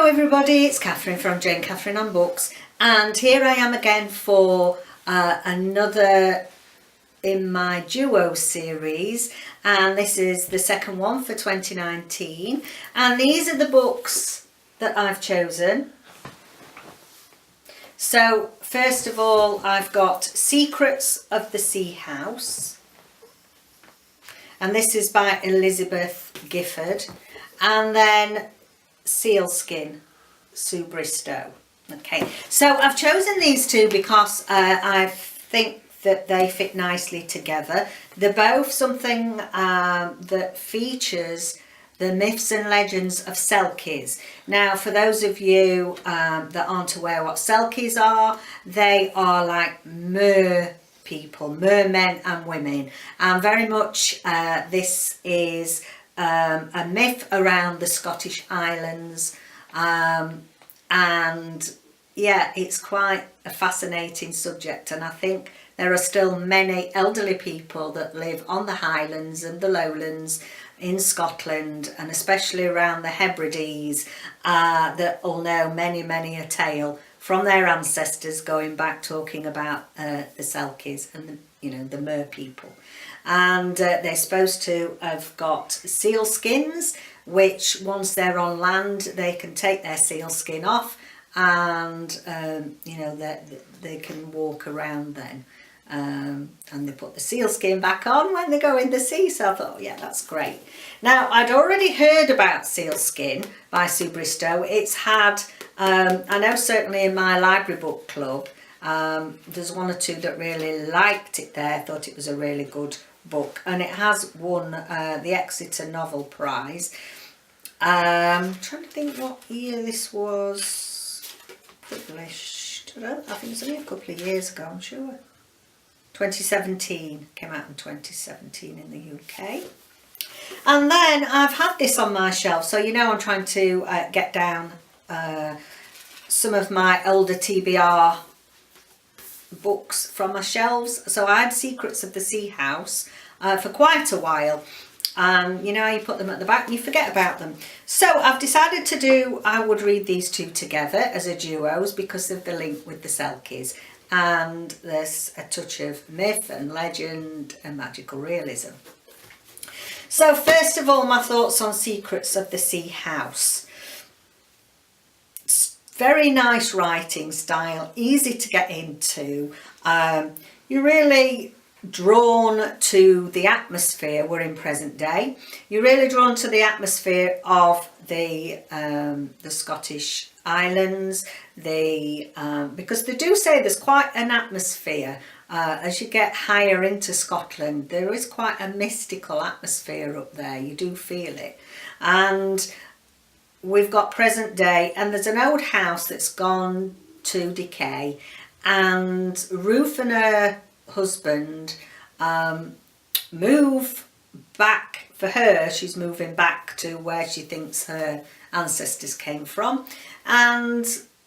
Hello everybody, it's Catherine from Jayne Catherine on Books, and here I am again for another in my duo series, and this is the second one for 2019, and these are the books that I've chosen. So first of all, I've got Secrets of the Sea House, and this is by Elisabeth Gifford, and then Sealskin, Sue Bristow. Okay, so I've chosen these two because I think that they fit nicely together. They're both something that features the myths and legends of Selkies. Now, for those of you that aren't aware what Selkies are, they are like people, mermen and women, and very much this is a myth around the Scottish Islands, and yeah, it's quite a fascinating subject, and I think there are still many elderly people that live on the Highlands and the Lowlands in Scotland, and especially around the Hebrides, that all know many a tale from their ancestors going back, talking about the Selkies and the mer people. And they're supposed to have got seal skins, which once they're on land they can take their seal skin off, and they can walk around then, and they put the seal skin back on when they go in the sea. So I thought, yeah, that's great. Now, I'd already heard about Sealskin by Sue Bristow. It's had I know certainly in my library book club, there's one or two that really liked it there, thought it was a really good book, and it has won the Exeter Novel Prize. I'm trying to think what year this was published. I think it's only a couple of years ago, I'm sure. 2017, came out in 2017 in the UK. And then I've had this on my shelf, so I'm trying to get down some of my older TBR books from my shelves. So I had Secrets of the Sea House for quite a while, and you put them at the back and you forget about them. So I've decided I would read these two together as a duos because of the link with the Selkies, and there's a touch of myth and legend and magical realism. So first of all, my thoughts on Secrets of the Sea House. Very nice writing style, easy to get into. You're really drawn to the atmosphere. We're in present day. You're really drawn to the atmosphere of the Scottish Islands. Because they do say there's quite an atmosphere. As you get higher into Scotland, there is quite a mystical atmosphere up there. You do feel it. And we've got present day, and there's an old house that's gone to decay, and Ruth and her husband move back. For her, she's moving back to where she thinks her ancestors came from, and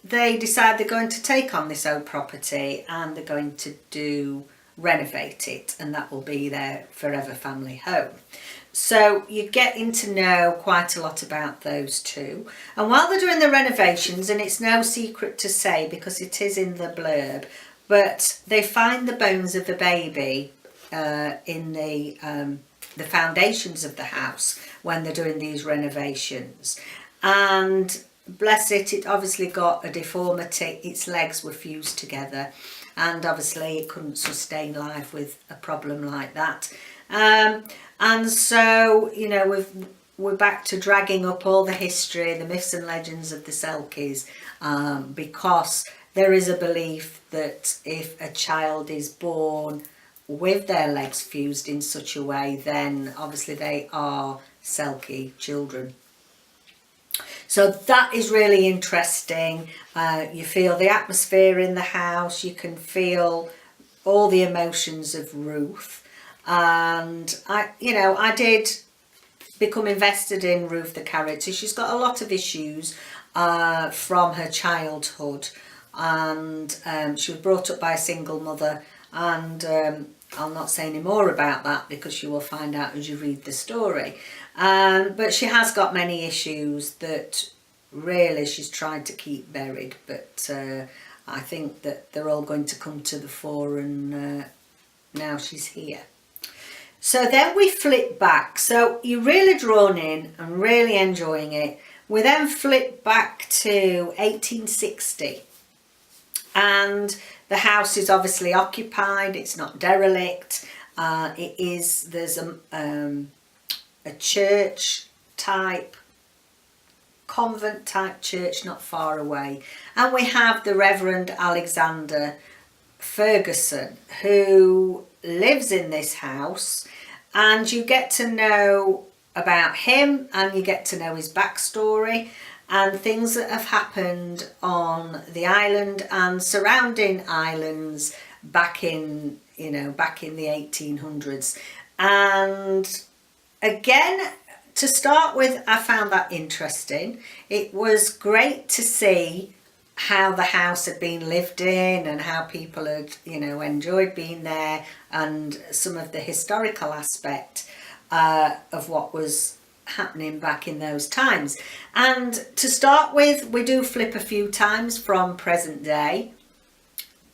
they decide they're going to take on this old property and they're going to renovate it, and that will be their forever family home. So you're getting to know quite a lot about those two. And while they're doing the renovations, and it's no secret to say because it is in the blurb, but they find the bones of a baby in the foundations of the house when they're doing these renovations. And bless it, it obviously got a deformity. Its legs were fused together, and obviously it couldn't sustain life with a problem like that. And so, we're back to dragging up all the history, the myths and legends of the Selkies, because there is a belief that if a child is born with their legs fused in such a way, then obviously they are Selkie children. So that is really interesting. You feel the atmosphere in the house, you can feel all the emotions of Ruth. And I did become invested in Ruth the character. She's got a lot of issues from her childhood, and she was brought up by a single mother, and I'll not say any more about that because you will find out as you read the story. But she has got many issues that really she's tried to keep buried, but I think that they're all going to come to the fore, and now she's here. So then we flip back. So you're really drawn in and really enjoying it. We then flip back to 1860, and the house is obviously occupied. It's not derelict. There's a church type, convent type church not far away, and we have the Reverend Alexander Ferguson, who lives in this house, and you get to know about him and you get to know his backstory and things that have happened on the island and surrounding islands back in the 1800s. And again, to start with, I found that interesting. It was great to see how the house had been lived in and how people had, enjoyed being there, and some of the historical aspect of what was happening back in those times. And to start with, we do flip a few times from present day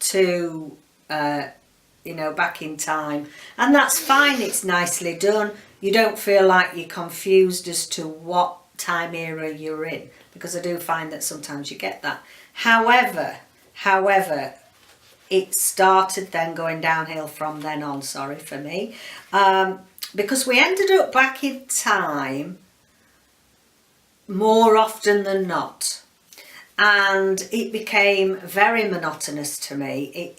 to back in time, and that's fine. It's nicely done. You don't feel like you're confused as to what time era you're in, because I do find that sometimes you get that. However, it started then going downhill from then on, sorry for me, because we ended up back in time more often than not, and it became very monotonous to me.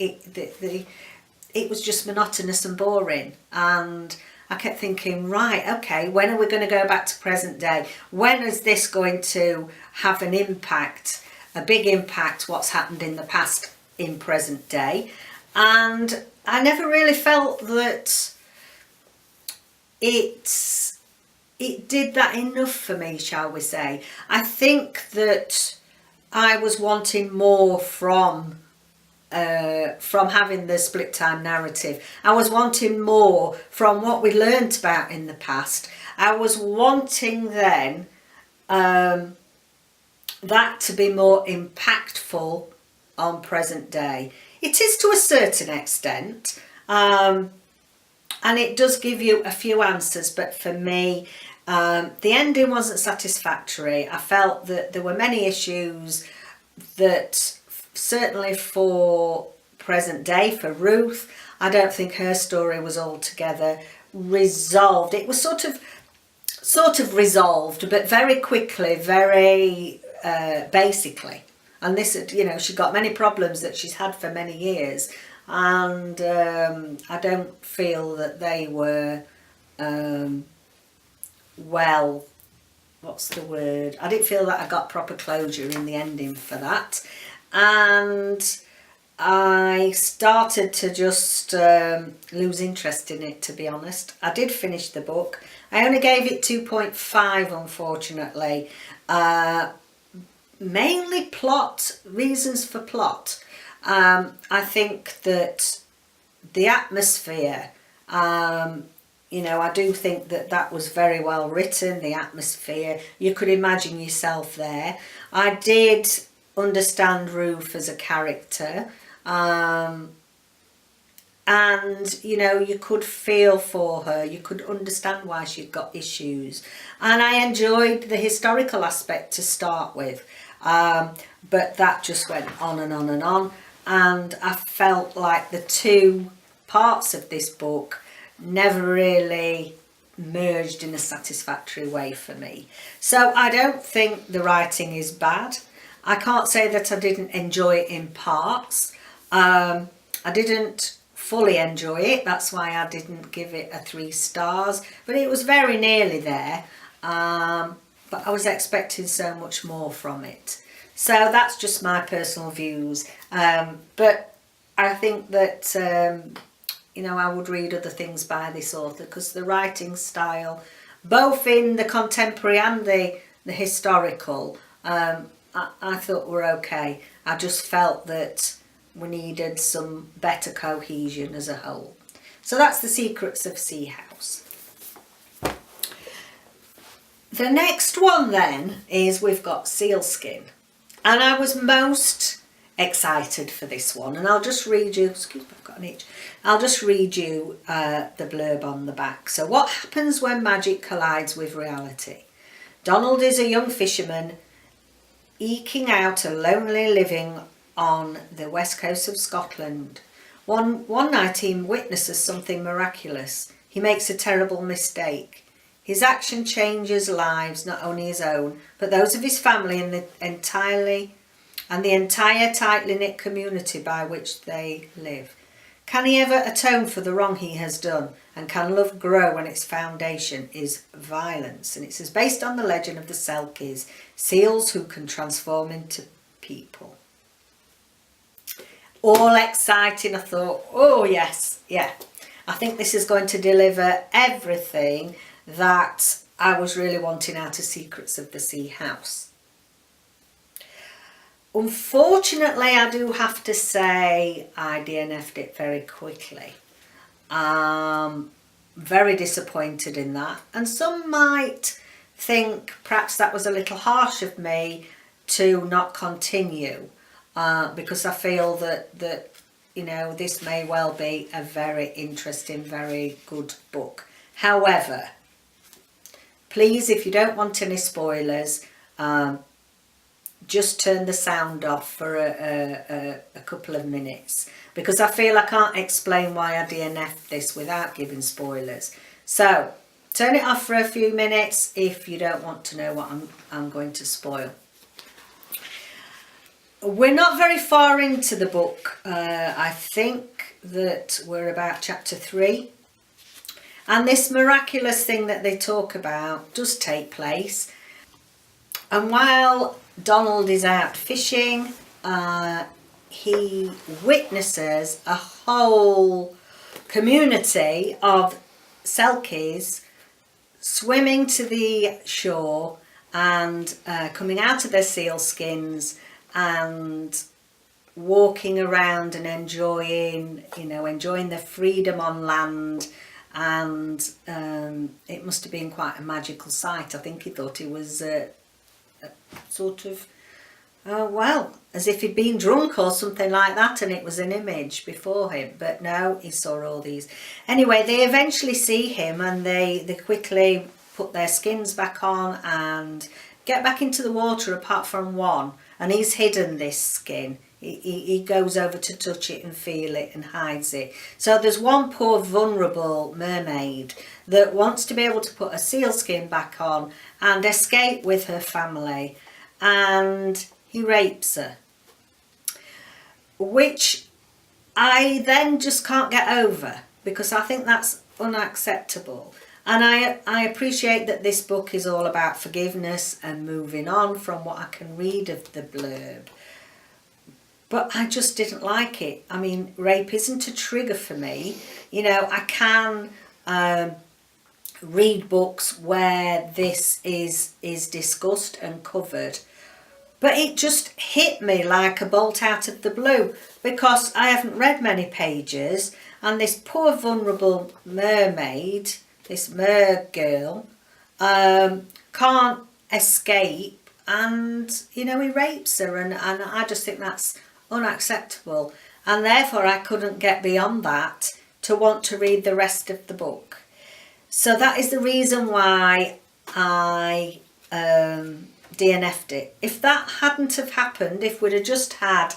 It was just monotonous and boring, and I kept thinking, right, okay, when are we going to go back to present day? When is this going to have an impact, a big impact, what's happened in the past in present day? And I never really felt that it did that enough for me, shall we say. I think that I was wanting more from having the split time narrative. I was wanting more from what we learnt about in the past. I was wanting then that to be more impactful on present day. It is to a certain extent, and it does give you a few answers, but for me, the ending wasn't satisfactory. I felt that there were many issues that, certainly for present day, for Ruth, I don't think her story was altogether resolved. It was sort of resolved, but very quickly, very basically. And this, she got many problems that she's had for many years, and I don't feel that they were what's the word? I didn't feel that I got proper closure in the ending for that. And I started to just lose interest in it, to be honest. I did finish the book. I only gave it 2.5, unfortunately. Mainly reasons for plot. I think that the atmosphere, I do think that was very well written, the atmosphere. You could imagine yourself there. I did understand Ruth as a character, and you could feel for her, you could understand why she'd got issues, and I enjoyed the historical aspect to start with, but that just went on and on and on, and I felt like the two parts of this book never really merged in a satisfactory way for me. So I don't think the writing is bad. I can't say that I didn't enjoy it in parts. I didn't fully enjoy it. That's why I didn't give it a 3 stars. But it was very nearly there. But I was expecting so much more from it. So that's just my personal views. But I think that, I would read other things by this author, because the writing style, both in the contemporary and the historical, I thought were okay. I just felt that we needed some better cohesion as a whole. So that's The Secrets of Sea House. The next one then is we've got sealskin, and I was most excited for this one, and I'll just read you, excuse me, I've got an itch. I'll just read you the blurb on the back. So, what happens when magic collides with reality? Donald is a young fisherman eking out a lonely living on the west coast of Scotland. One night he witnesses something miraculous. He makes a terrible mistake. His action changes lives, not only his own, but those of his family and the entire tightly knit community by which they live. Can he ever atone for the wrong he has done? And can love grow when its foundation is violence? And it says, based on the legend of the Selkies, seals who can transform into people. All exciting. I thought, oh yes, yeah. I think this is going to deliver everything that I was really wanting out of Secrets of the Sea House. Unfortunately, I do have to say I DNF'd it very quickly. Very disappointed in that. And some might think perhaps that was a little harsh of me to not continue, because I feel that you know, this may well be a very interesting, very good book. However, please, if you don't want any spoilers, just turn the sound off for a couple of minutes, because I feel I can't explain why I DNF'd this without giving spoilers. So turn it off for a few minutes if you don't want to know what I'm going to spoil. We're not very far into the book. I think that we're about chapter 3. And this miraculous thing that they talk about does take place. And while Donald is out fishing, he witnesses a whole community of Selkies swimming to the shore and coming out of their seal skins and walking around and enjoying their freedom on land. And it must have been quite a magical sight. I think he thought it was sort of, as if he'd been drunk or something like that, and it was an image before him. But no, he saw all these. Anyway, they eventually see him, and they quickly put their skins back on and get back into the water, apart from one, and he's hidden this skin. He goes over to touch it and feel it and hides it. So there's one poor vulnerable mermaid that wants to be able to put a seal skin back on and escape with her family, and he rapes her, which I then just can't get over, because I think that's unacceptable. And I appreciate that this book is all about forgiveness and moving on, from what I can read of the blurb. But I just didn't like it. I mean, rape isn't a trigger for me. You know, I can read books where this is discussed and covered. But it just hit me like a bolt out of the blue, because I haven't read many pages, and this poor vulnerable mermaid, this mer girl, can't escape, and, you know, he rapes her, and I just think that's unacceptable, and therefore I couldn't get beyond that to want to read the rest of the book. So that is the reason why I DNF'd it. If that hadn't have happened, if we'd have just had,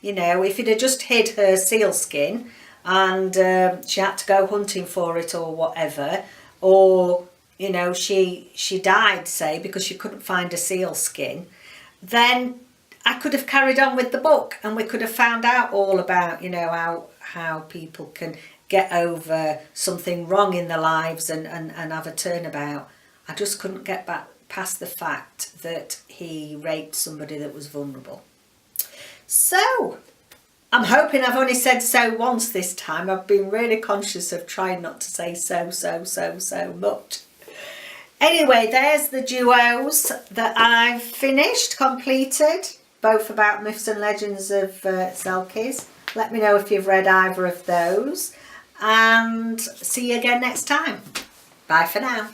you know, if it had just hid her seal skin and she had to go hunting for it or whatever, or, you know, she died, say, because she couldn't find a seal skin, then I could have carried on with the book, and we could have found out all about, you know, how people can get over something wrong in their lives and have a turnabout. I just couldn't get back past the fact that he raped somebody that was vulnerable. So I'm hoping I've only said so once this time. I've been really conscious of trying not to say so much. Anyway, there's the duos that I've finished, completed, both about Myths and Legends of Selkies. Let me know if you've read either of those, and see you again next time. Bye for now.